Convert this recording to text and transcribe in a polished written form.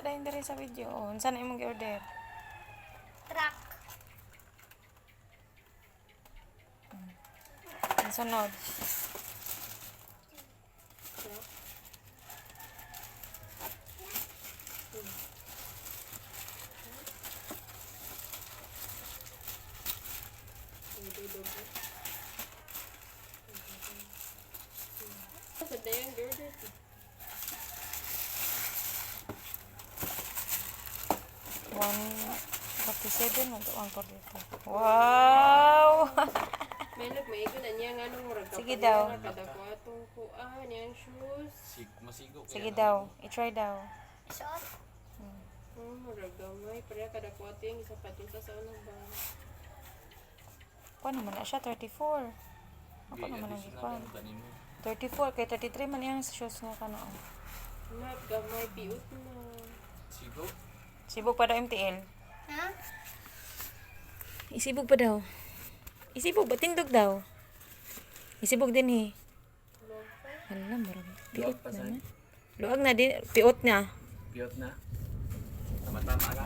dahil diri sa video. Oh, unsa na imong gi-order? Truck. Ang sunod. Sa dayang order. 147 o 142. Wow! May nagmaigo na niya nga nung murag. Sige daw. Kada ko atong kuan yung shoes. Masigo. Sige daw. I-try daw. Shot. Murag gamay. Pareha kada ko ating isapatin sa unang ba. Kuha naman na siya, 34. Ako naman ang ikuan. 34, kay 33 man yung shoes nga ka na. Nak, gamay, piot na. Sigo. Sibog pa daw MTL. Ha? Isibog pa daw. Isibog ba? Tindog daw. Isibog din eh. Alam, marami. Piot naman. Luag na din. Piot na. Piyot na. Tama-tama ka.